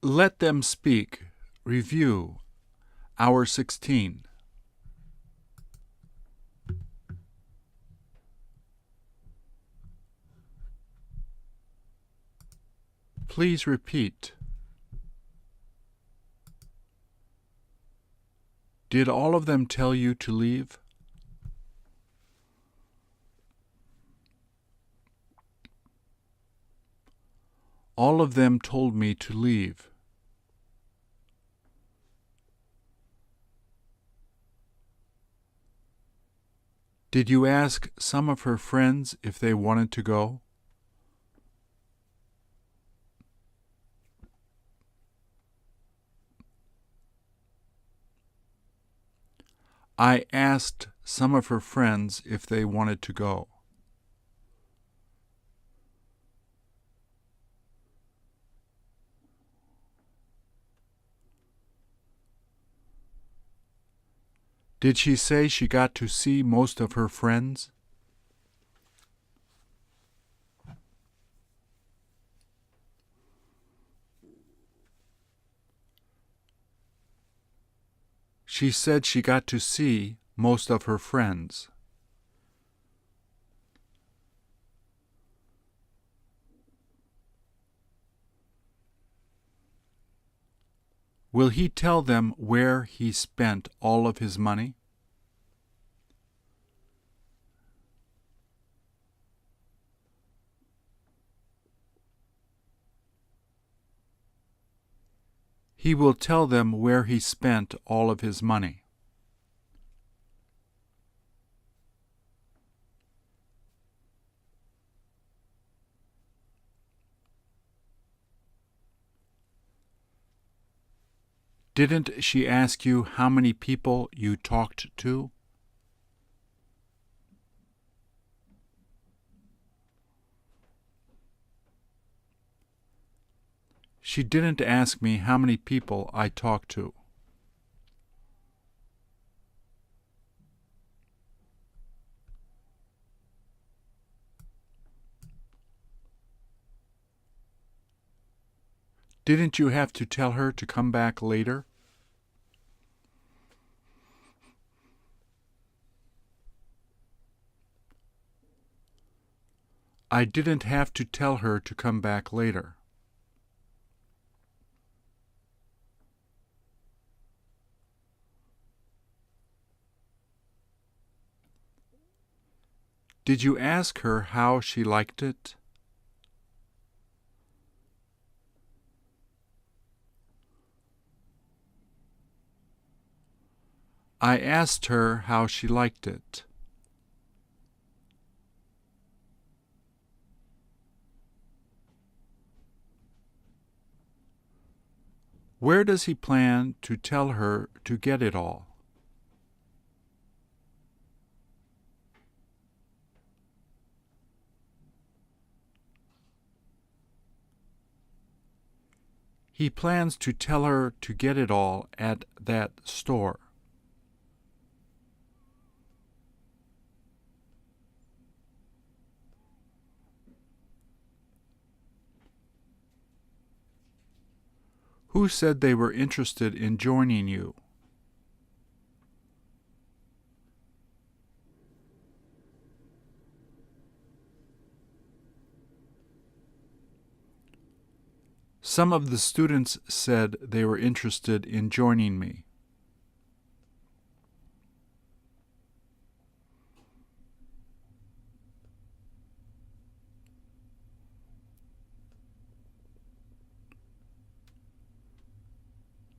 Let them speak. Review. Hour 16. Please repeat. Did all of them tell you to leave? All of them told me to leave. Did you ask some of her friends if they wanted to go? I asked some of her friends if they wanted to go. Did she say she got to see most of her friends? She said she got to see most of her friends. Will he tell them where he spent all of his money? He will tell them where he spent all of his money. Didn't she ask you how many people you talked to? She didn't ask me how many people I talked to. Didn't you have to tell her to come back later? I didn't have to tell her to come back later. Did you ask her how she liked it? I asked her how she liked it. Where does he plan to tell her to get it all? He plans to tell her to get it all at that store. Who said they were interested in joining you? Some of the students said they were interested in joining me.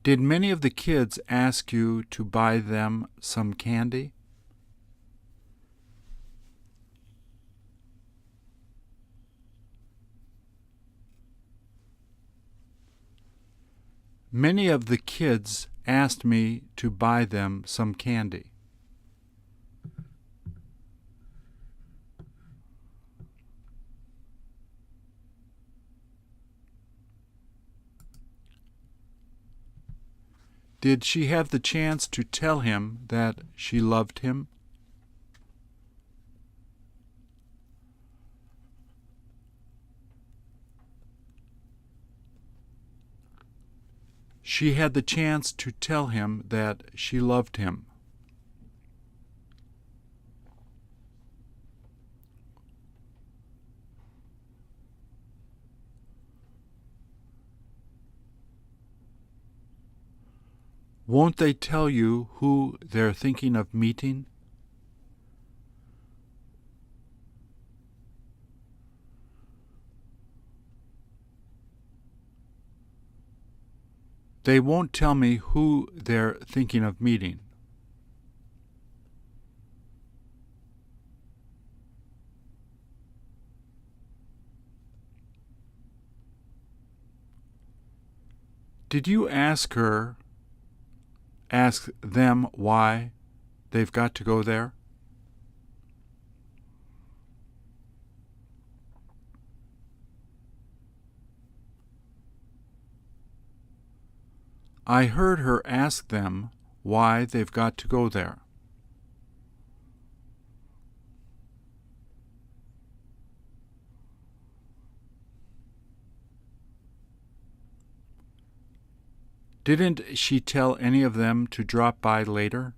Did many of the kids ask you to buy them some candy? Many of the kids asked me to buy them some candy. Did she have the chance to tell him that she loved him? She had the chance to tell him that she loved him. Won't they tell you who they're thinking of meeting? They won't tell me who they're thinking of meeting. Did you ask them why they've got to go there? I heard her ask them why they've got to go there. Didn't she tell any of them to drop by later?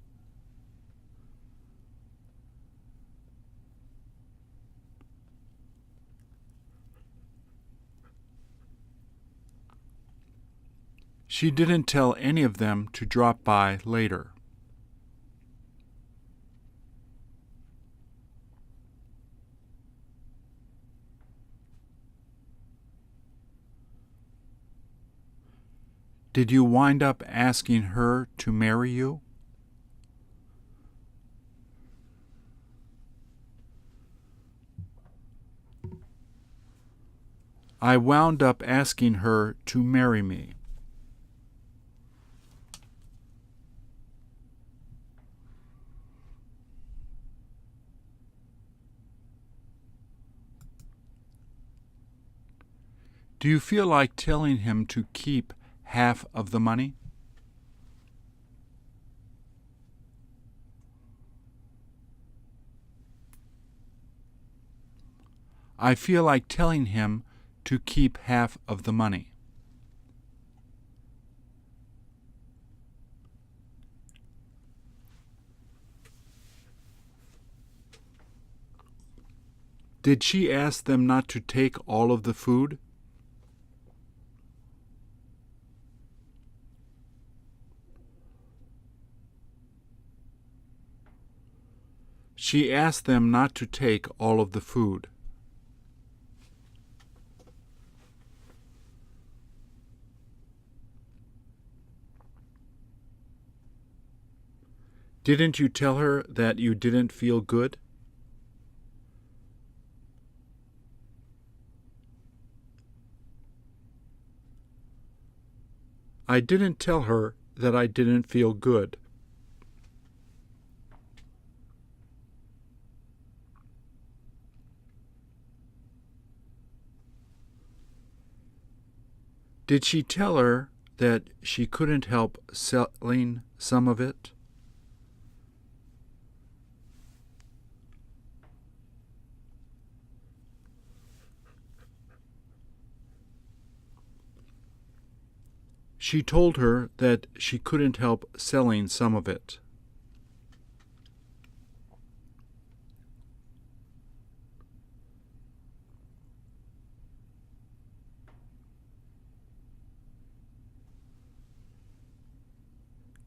She didn't tell any of them to drop by later. Did you wind up asking her to marry you? I wound up asking her to marry me. Do you feel like telling him to keep half of the money? I feel like telling him to keep half of the money. Did she ask them not to take all of the food? She asked them not to take all of the food. Didn't you tell her that you didn't feel good? I didn't tell her that I didn't feel good. Did she tell her that she couldn't help selling some of it? She told her that she couldn't help selling some of it.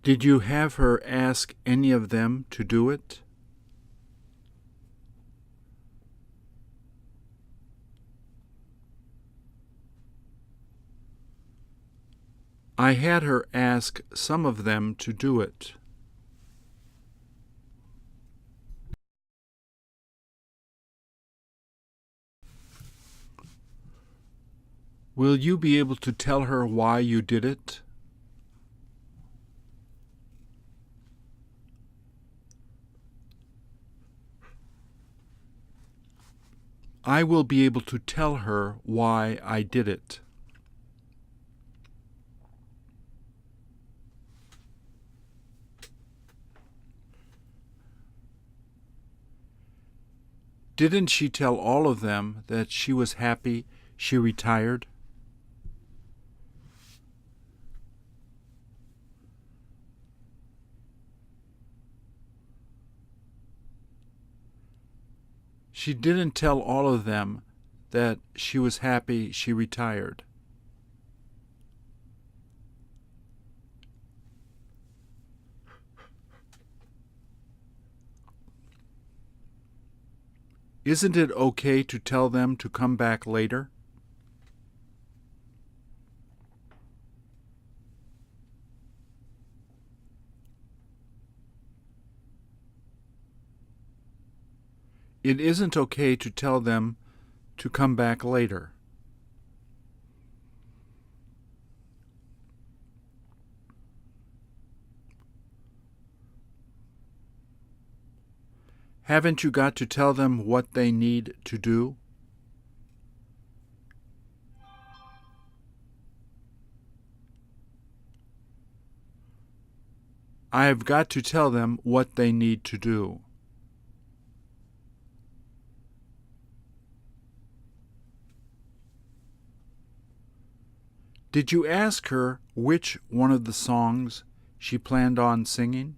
Did you have her ask any of them to do it? I had her ask some of them to do it. Will you be able to tell her why you did it? I will be able to tell her why I did it. Didn't she tell all of them that she was happy she retired? She didn't tell all of them that she was happy she retired. Isn't it okay to tell them to come back later? It isn't okay to tell them to come back later. Haven't you got to tell them what they need to do? I have got to tell them what they need to do. Did you ask her which one of the songs she planned on singing?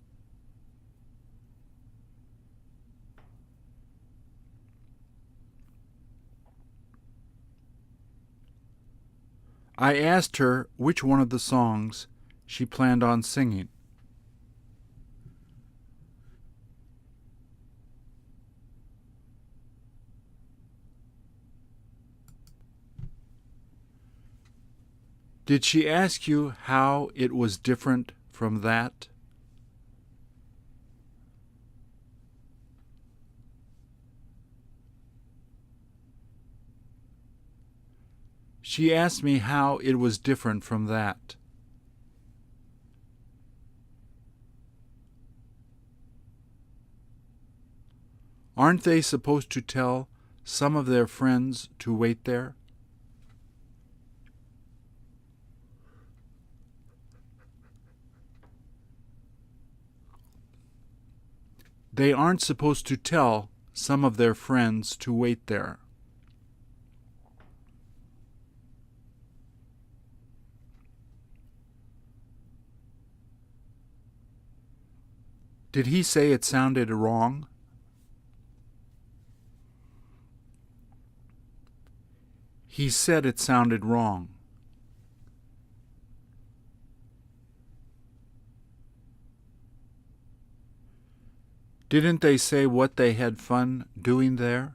I asked her which one of the songs she planned on singing. Did she ask you how it was different from that? She asked me how it was different from that. Aren't they supposed to tell some of their friends to wait there? They aren't supposed to tell some of their friends to wait there. Did he say it sounded wrong? He said it sounded wrong. Didn't they say what they had fun doing there?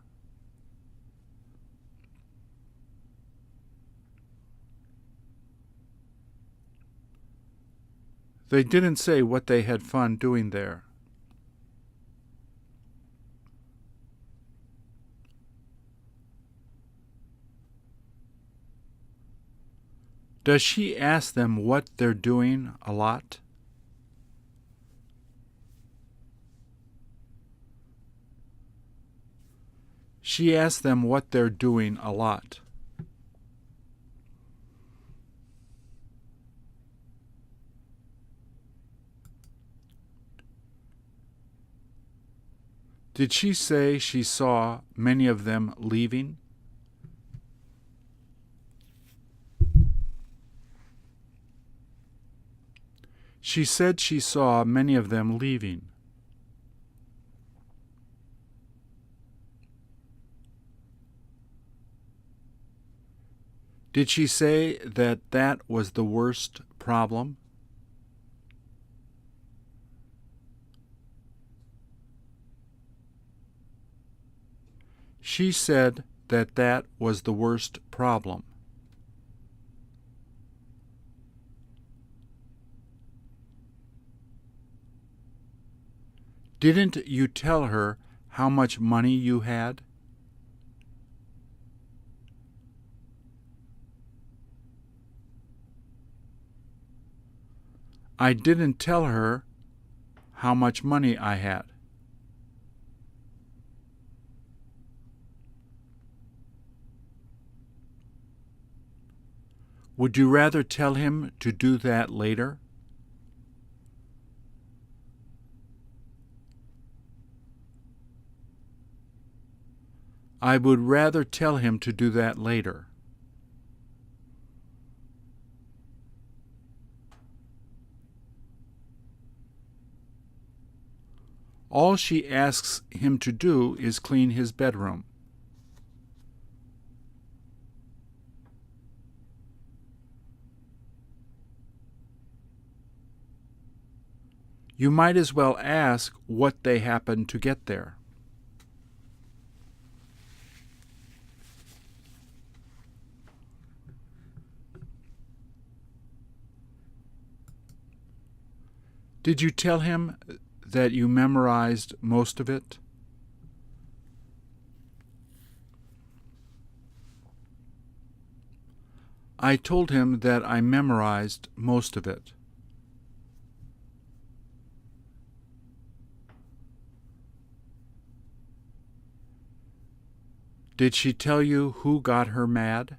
They didn't say what they had fun doing there. Does she ask them what they're doing a lot? She asks them what they're doing a lot. Did she say she saw many of them leaving? She said she saw many of them leaving. Did she say that that was the worst problem? She said that that was the worst problem. Didn't you tell her how much money you had? I didn't tell her how much money I had. Would you rather tell him to do that later? I would rather tell him to do that later. All she asks him to do is clean his bedroom. You might as well ask what they happen to get there. Did you tell him that you memorized most of it? I told him that I memorized most of it. Did she tell you who got her mad?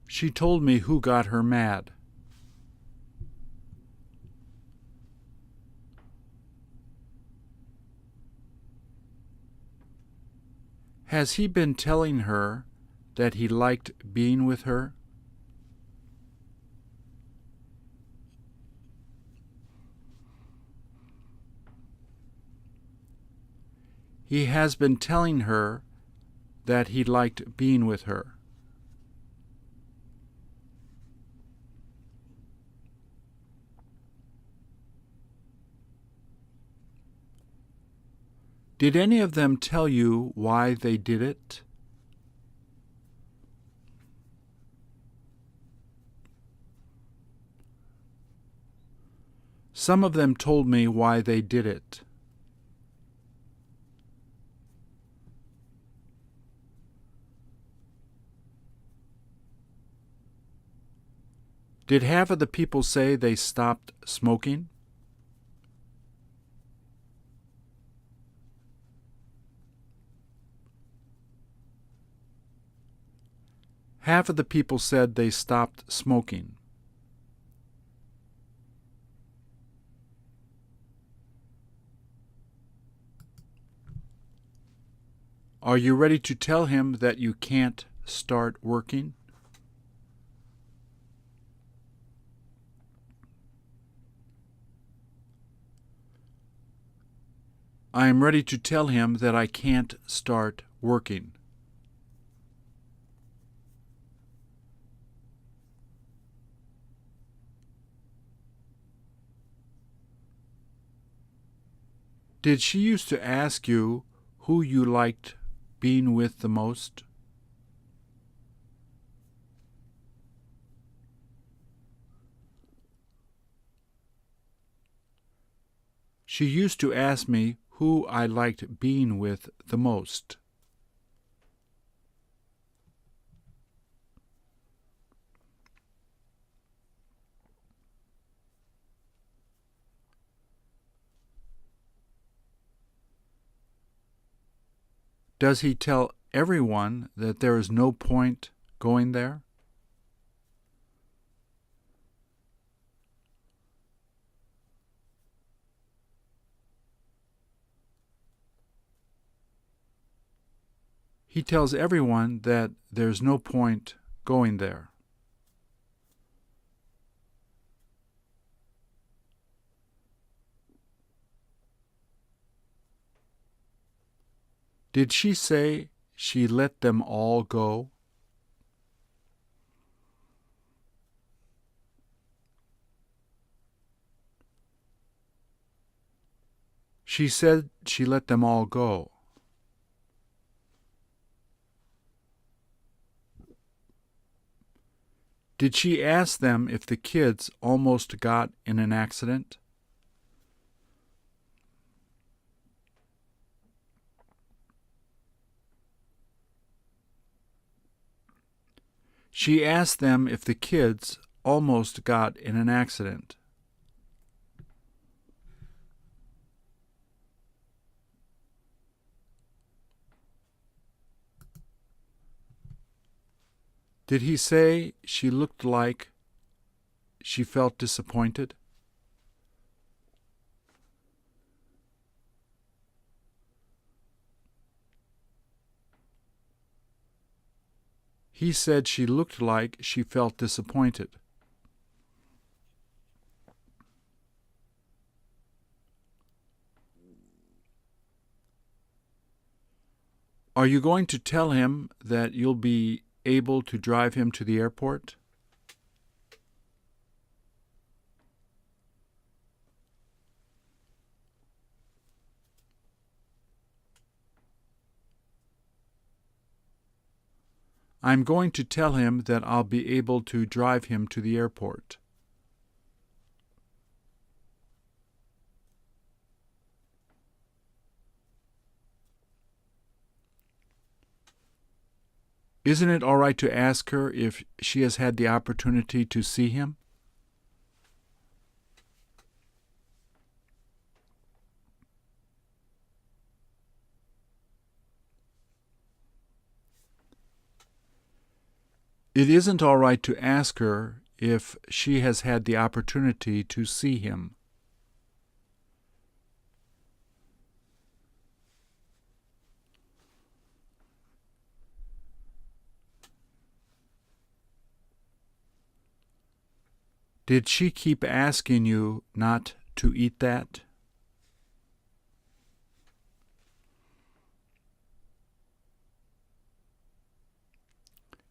She told me who got her mad. Has he been telling her that he liked being with her? He has been telling her that he liked being with her. Did any of them tell you why they did it? Some of them told me why they did it. Did half of the people say they stopped smoking? Half of the people said they stopped smoking. Are you ready to tell him that you can't start working? I am ready to tell him that I can't start working. Did she used to ask you who you liked being with the most? She used to ask me who I liked being with the most. Does he tell everyone that there is no point going there? He tells everyone that there's no point going there. Did she say she let them all go? She said she let them all go. Did she ask them if the kids almost got in an accident? She asked them if the kids almost got in an accident. Did he say she looked like she felt disappointed? He said she looked like she felt disappointed. Are you going to tell him that you'll be able to drive him to the airport? I'm going to tell him that I'll be able to drive him to the airport. Isn't it all right to ask her if she has had the opportunity to see him? It isn't all right to ask her if she has had the opportunity to see him. Did she keep asking you not to eat that?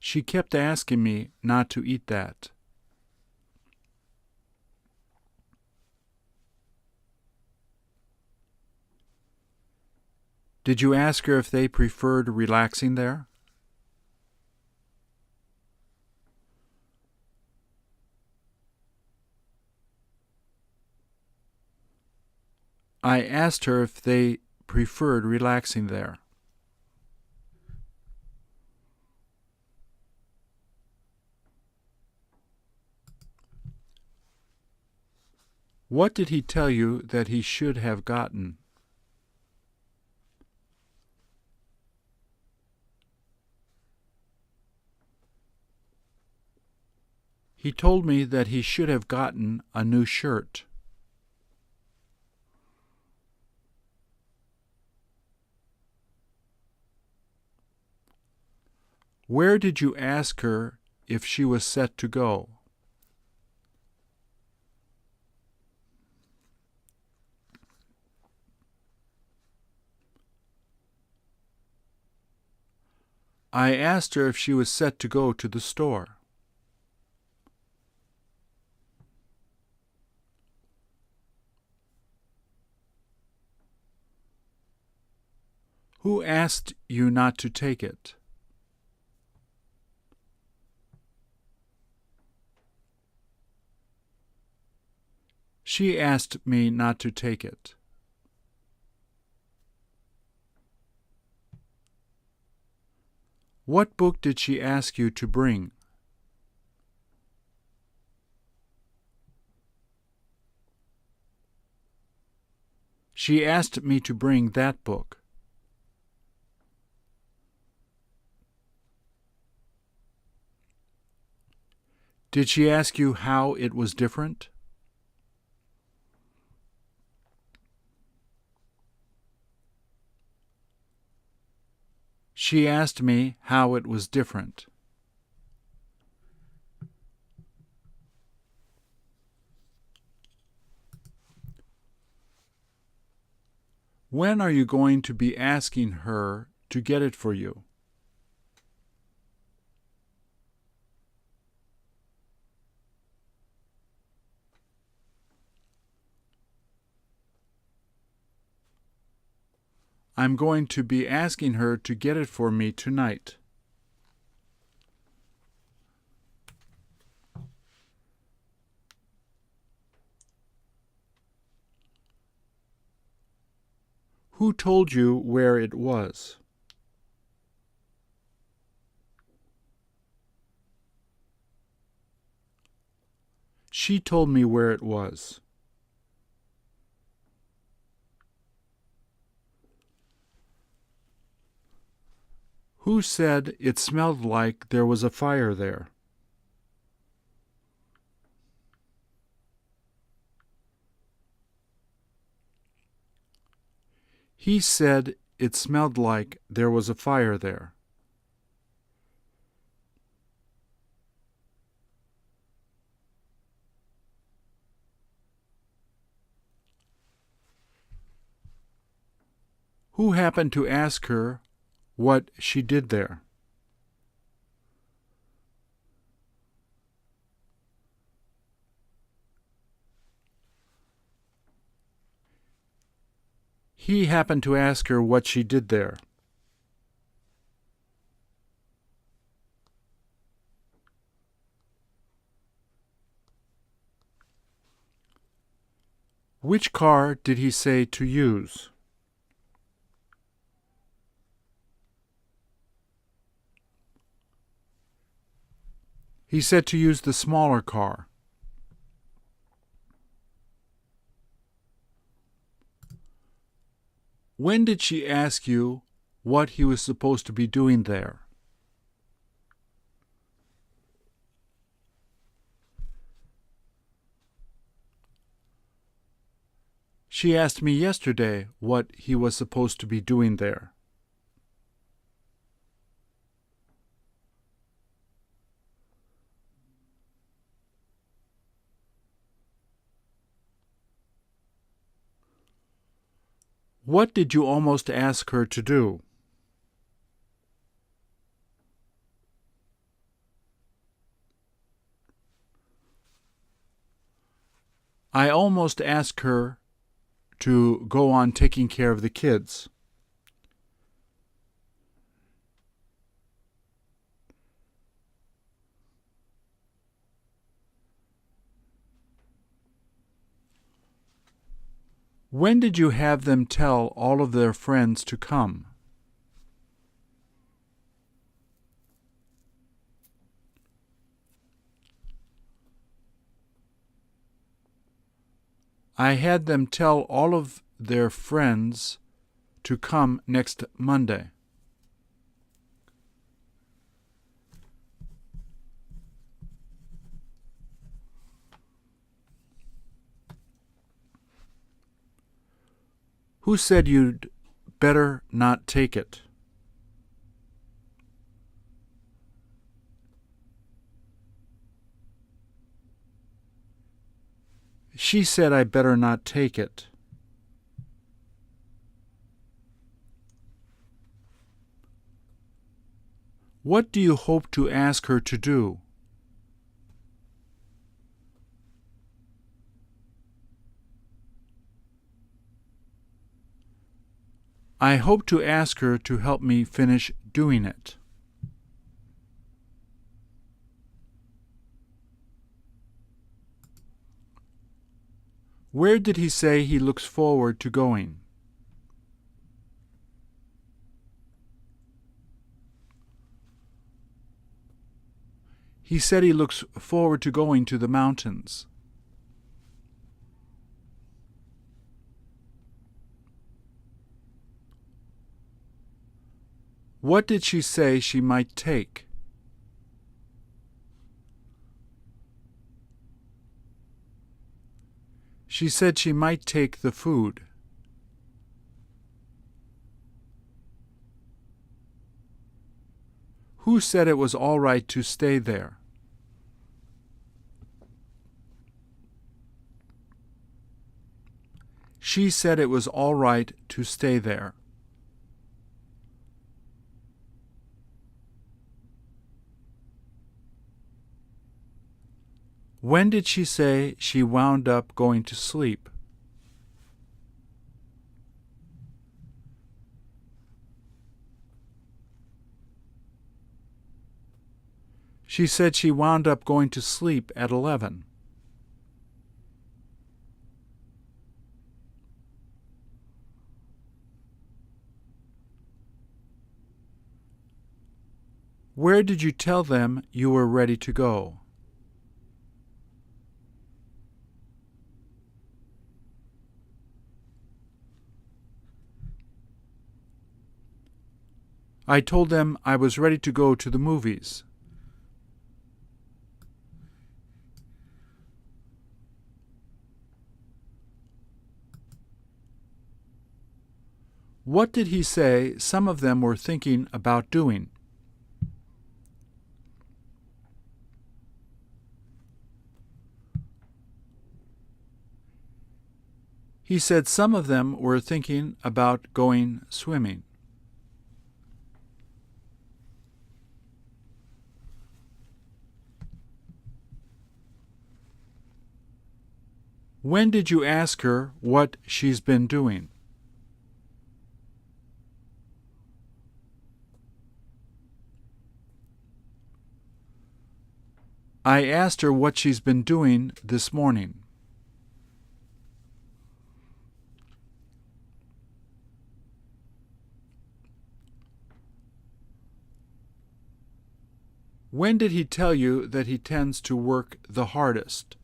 She kept asking me not to eat that. Did you ask her if they preferred relaxing there? I asked her if they preferred relaxing there. What did he tell you that he should have gotten? He told me that he should have gotten a new shirt. Where did you ask her if she was set to go? I asked her if she was set to go to the store. Who asked you not to take it? She asked me not to take it. What book did she ask you to bring? She asked me to bring that book. Did she ask you how it was different? She asked me how it was different. When are you going to be asking her to get it for you? I'm going to be asking her to get it for me tonight. Who told you where it was? She told me where it was. Who said it smelled like there was a fire there? He said it smelled like there was a fire there. Who happened to ask her what she did there? He happened to ask her what she did there. Which car did he say to use? He said to use the smaller car. When did she ask you what he was supposed to be doing there? She asked me yesterday what he was supposed to be doing there. What did you almost ask her to do? I almost asked her to go on taking care of the kids. When did you have them tell all of their friends to come? I had them tell all of their friends to come next Monday. Who said you'd better not take it? She said I better not take it. What do you hope to ask her to do? I hope to ask her to help me finish doing it. Where did he say he looks forward to going? He said he looks forward to going to the mountains. What did she say she might take? She said she might take the food. Who said it was all right to stay there? She said it was all right to stay there. When did she say she wound up going to sleep? She said she wound up going to sleep at 11. Where did you tell them you were ready to go? I told them I was ready to go to the movies. What did he say some of them were thinking about doing? He said some of them were thinking about going swimming. When did you ask her what she's been doing? I asked her what she's been doing this morning. When did he tell you that he tends to work the hardest?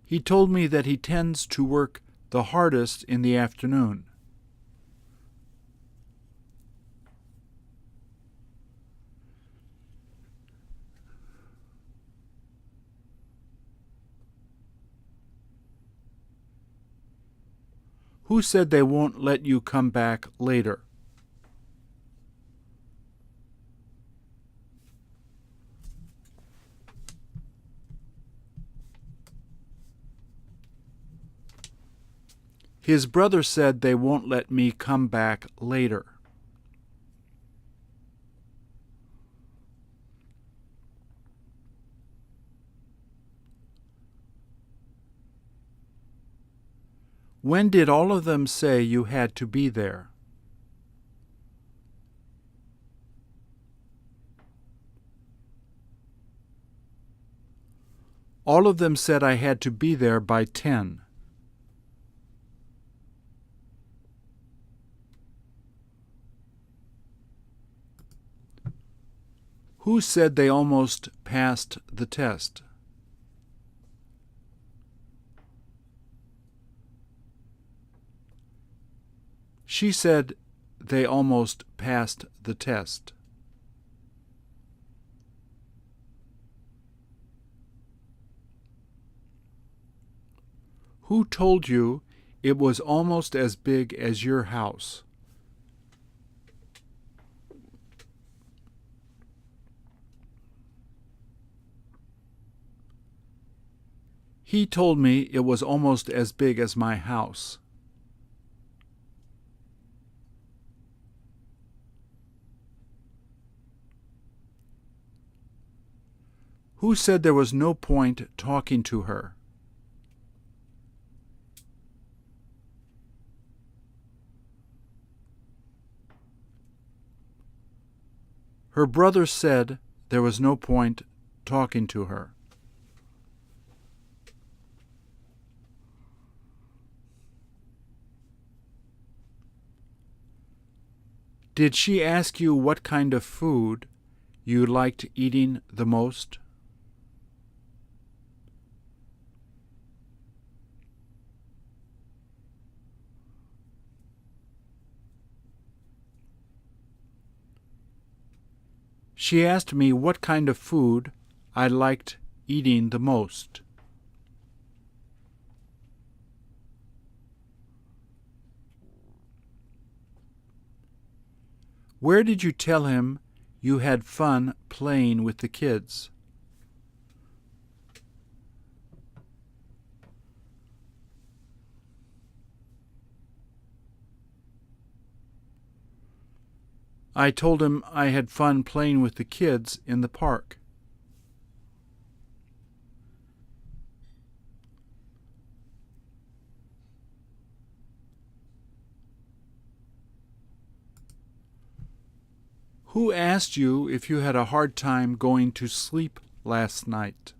He told me that he tends to work the hardest in the afternoon. Who said they won't let you come back later? His brother said they won't let me come back later. When did all of them say you had to be there? All of them said I had to be there by 10. Who said they almost passed the test? She said they almost passed the test. Who told you it was almost as big as your house? He told me it was almost as big as my house. Who said there was no point talking to her? Her brother said there was no point talking to her. Did she ask you what kind of food you liked eating the most? She asked me what kind of food I liked eating the most. Where did you tell him you had fun playing with the kids? I told him I had fun playing with the kids in the park. Who asked you if you had a hard time going to sleep last night?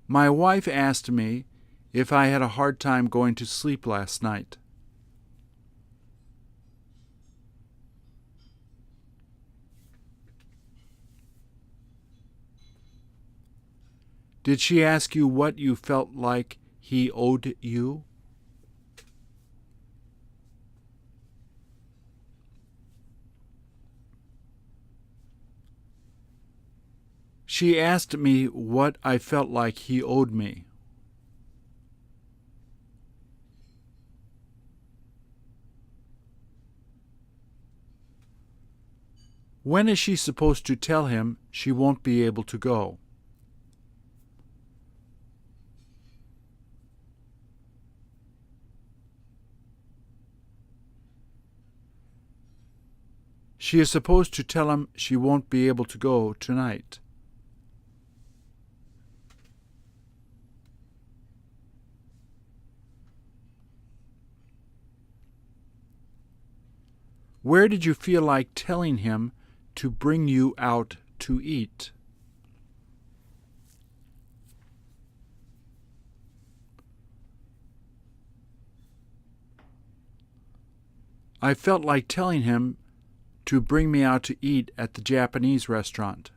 My wife asked me if I had a hard time going to sleep last night. Did she ask you what you felt like he owed you? She asked me what I felt like he owed me. When is she supposed to tell him she won't be able to go? She is supposed to tell him she won't be able to go tonight. Where did you feel like telling him to bring you out to eat? I felt like telling him to bring me out to eat at the Japanese restaurant.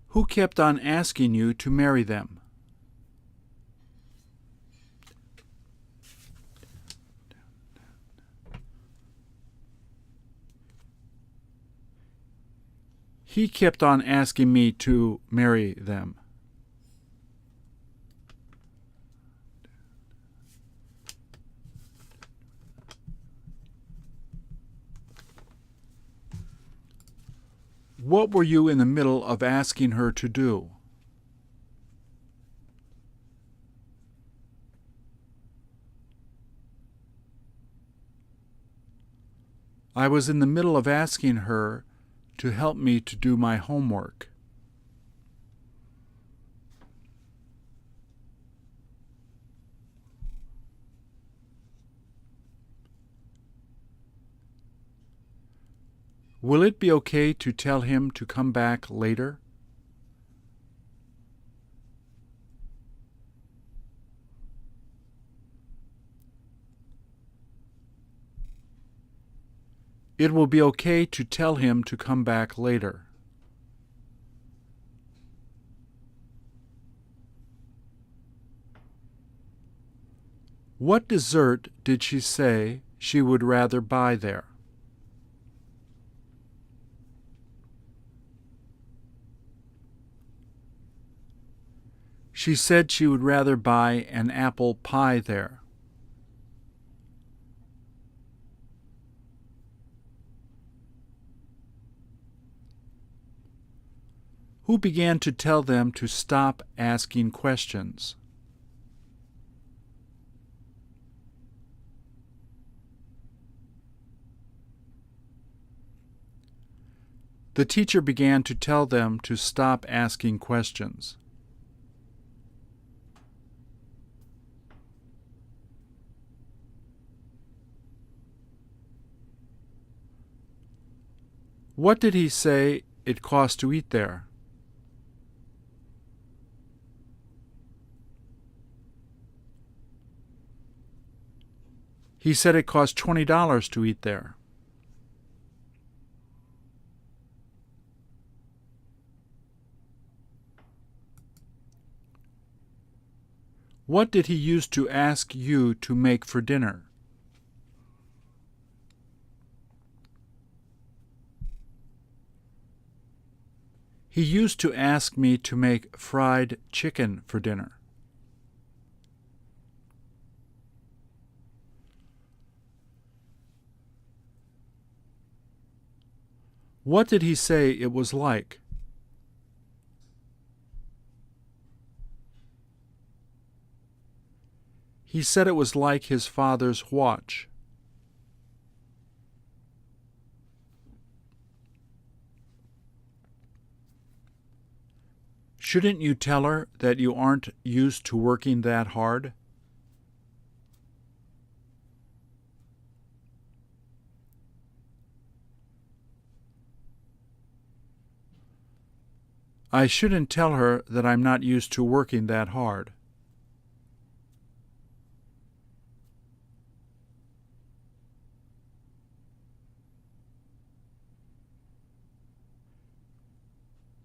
Who kept on asking you to marry them? He kept on asking me to marry them. What were you in the middle of asking her to do? I was in the middle of asking her to help me to do my homework. Will it be okay to tell him to come back later? It will be okay to tell him to come back later. What dessert did she say she would rather buy there? She said she would rather buy an apple pie there. Who began to tell them to stop asking questions? The teacher began to tell them to stop asking questions. What did he say it cost to eat there? He said it cost $20 to eat there. What did he use to ask you to make for dinner? He used to ask me to make fried chicken for dinner. What did he say it was like? He said it was like his father's watch. Shouldn't you tell her that you aren't used to working that hard? I shouldn't tell her that I'm not used to working that hard.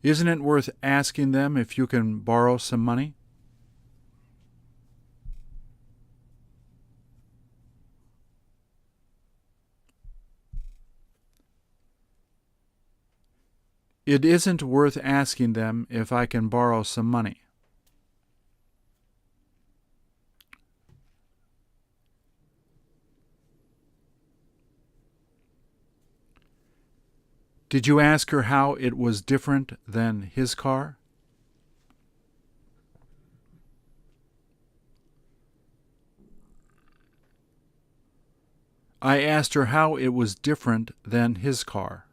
Isn't it worth asking them if you can borrow some money? It isn't worth asking them if I can borrow some money. Did you ask her how it was different than his car? I asked her how it was different than his car.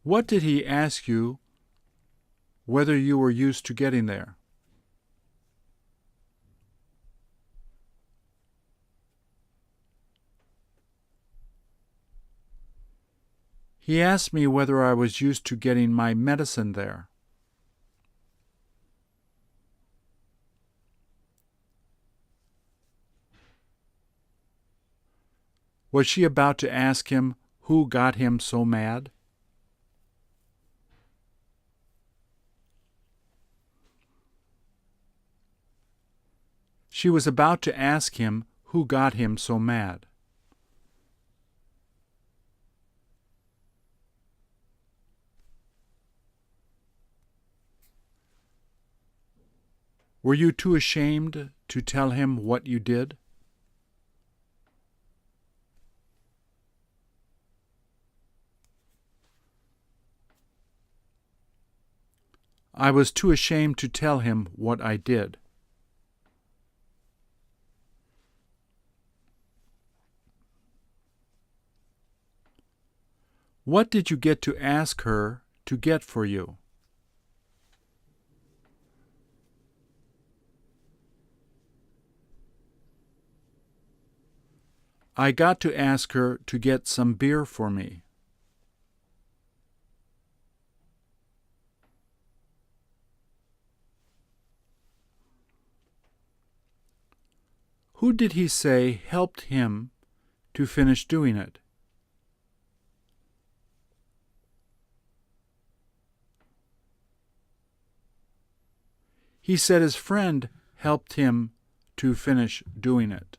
What did he ask you whether you were used to getting there? He asked me whether I was used to getting my medicine there. Was she about to ask him who got him so mad? She was about to ask him who got him so mad. Were you too ashamed to tell him what you did? I was too ashamed to tell him what I did. What did you get to ask her to get for you? I got to ask her to get some beer for me. Who did he say helped him to finish doing it? He said his friend helped him to finish doing it.